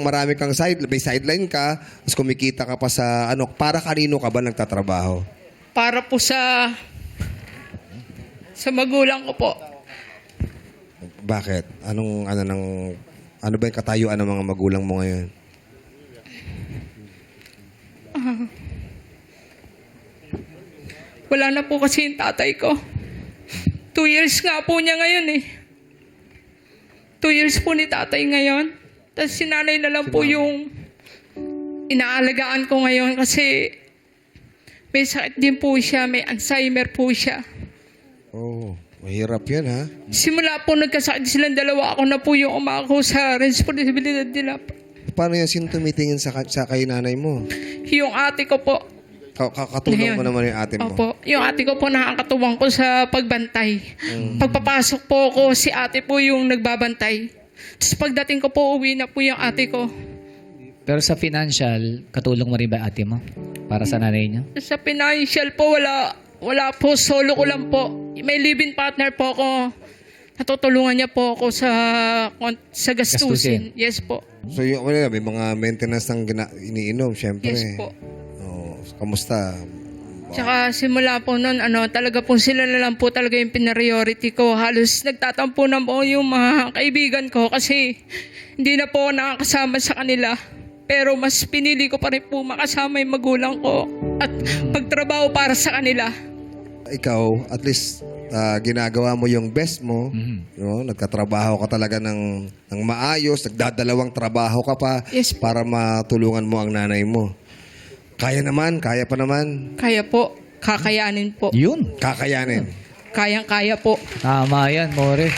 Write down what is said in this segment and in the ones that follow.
marami kang may sideline ka, tapos kumikita ka pa sa ano, para kanino ka ba nagtatrabaho? Para po sa magulang ko po. Bakit? Ano ba yung katayuan ng mga magulang mo ngayon? Wala na po kasi yung tatay ko. 2 years nga po niya ngayon eh. 2 years po ni tatay ngayon. Tapos si nanay na lang po yung inaalagaan ko ngayon kasi may sakit din po siya, may Alzheimer po siya. Oh, mahirap yan ha? Simula po nagkasakit silang dalawa, ako na po yung umako sa responsibilidad nila. Paano yan? Sino tumitingin sa kay nanay mo? Yung ate ko po. Katulong mo naman yung ate mo. Opo. Yung ate ko po nakakatuwang ko sa pagbantay. Pagpapasok po ako, si ate po yung nagbabantay. Tapos pagdating ko po, uwi na po yung ate ko. Pero sa financial, katulong mo rin ba ate mo? Para sa nanay niya? Sa financial po, wala po. Solo ko lang po. May live-in partner po ako. Natutulungan niya po ako sa gastusin. Yes po. So yung may mga maintenance ng iniinom, syempre. Yes po. Kamusta? Tsaka simula po noon, talaga po sila na lang po talaga yung pinariority ko. Halos nagtatampo na po yung mga kaibigan ko kasi hindi na po ako nakakasama sa kanila. Pero mas pinili ko pa rin po makasama yung magulang ko at magtrabaho para sa kanila. Ikaw, at least ginagawa mo yung best mo. No? Nagkatrabaho ka talaga ng maayos, nagdadalawang trabaho ka pa para matulungan mo ang nanay mo. Kaya pa naman. Kaya po, kakayanin po. Yun. Kakayanin. Kayang-kaya po. Tama yan, More.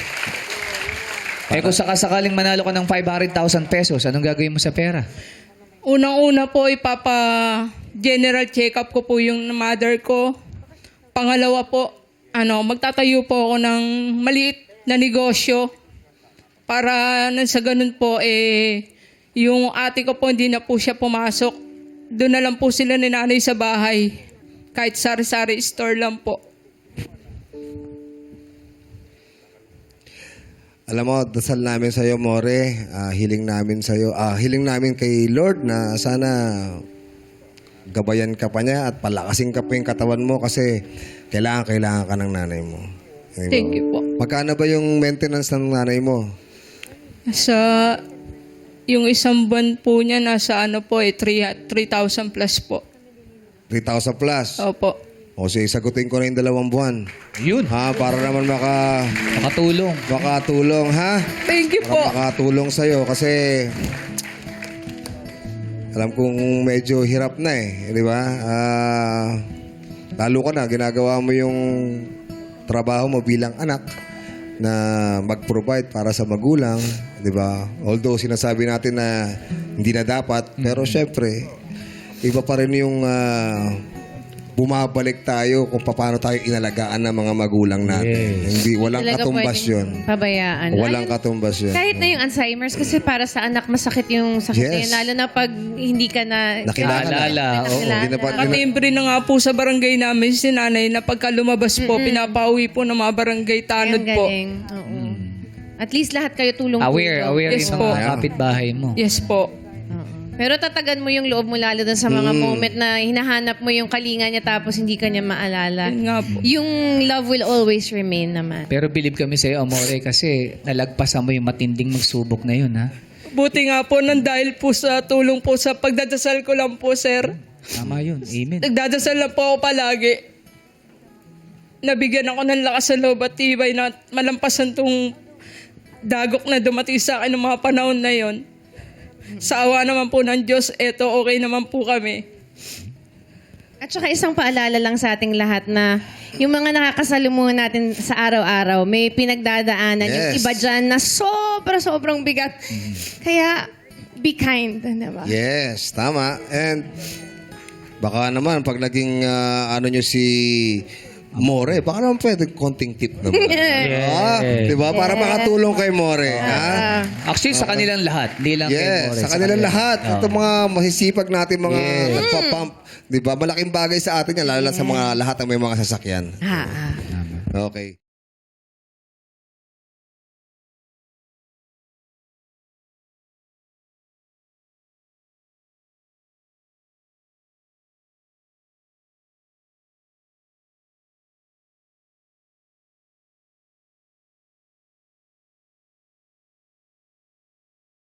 Kung sakasakaling manalo ka ng 500,000 pesos, anong gagawin mo sa pera? Unang-una po, general check-up ko po yung mother ko. Pangalawa po, magtatayo po ako ng maliit na negosyo para sa ganun po, yung ate ko po hindi na po siya pumasok. Doon na lang po sila ni nanay sa bahay. Kahit sari-sari store lang po. Alam mo, dasal namin sa'yo, More. Hiling namin sa'yo. Hiling namin kay Lord na sana gabayan ka pa niya at palakasin ka pa yung katawan mo kasi kailangan ka ng nanay mo. Thank you po. Magkano ba yung maintenance ng nanay mo? Yung isang buwan po niya, nasa 3,000 plus po. 3,000 plus? Opo. O sige, sagutin ko na yung 2 buwan. Yun. Para naman Makatulong. makatulong, ha? Thank you po. Para makatulong sa'yo kasi alam kong medyo hirap na di ba? Lalo ka na, ginagawa mo yung trabaho mo bilang anak na mag-provide para sa magulang, di ba? Although sinasabi natin na hindi na dapat, pero syempre, iba pa rin yung bumabalik tayo kung paano tayo inalagaan ng mga magulang natin. Walang Talaga katumbas yun. Pabayaan. Walang katumbas yun. Kahit na yung Alzheimer's, kasi para sa anak masakit yung sakit na yun. Lalo na pag hindi ka na Nakilala. Katimbre na nga po sa barangay namin si nanay na pagka lumabas po, pinapauwi po ng mga barangay tanod po. Oo. At least lahat kayo tulong-tulong. Aware Yes yung po. mga kapitbahay mo. Yes po. Pero tatagan mo yung loob mo lalo dun sa mga moment na hinahanap mo yung kalinga niya tapos hindi ka niya maalala. Yun nga po. Yung love will always remain naman. Pero believe kami sa'yo, Amore, kasi nalagpasan mo yung matinding magsubok na yun, ha? Buti nga po nang dahil po sa tulong po sa pagdadasal ko lang po, sir. Tama yun. Amen. Nagdadasal lang po ako palagi. Nabigyan ako ng lakas sa loob at tibay na malampasan tong dagok na dumating sa akin ng mga panahon na yon. Sa awa naman po ng Diyos, okay naman po kami. At saka isang paalala lang sa ating lahat na yung mga nakakasalamuhan natin sa araw-araw, may pinagdadaanan yung iba dyan na sobrang bigat. Kaya, be kind. Diba? Yes, tama. And baka naman, pag naging nyo si More, baka naman pwede konting tip naman. Diba? Para makatulong kay More. Actually, sa kanilang lahat. Hindi lang kay More. Sa kanilang lahat. Ito mga masisipag natin, mga nagpa-pump. Diba? Malaking bagay sa atin yan, lalo sa mga lahat ng may mga sasakyan. Okay.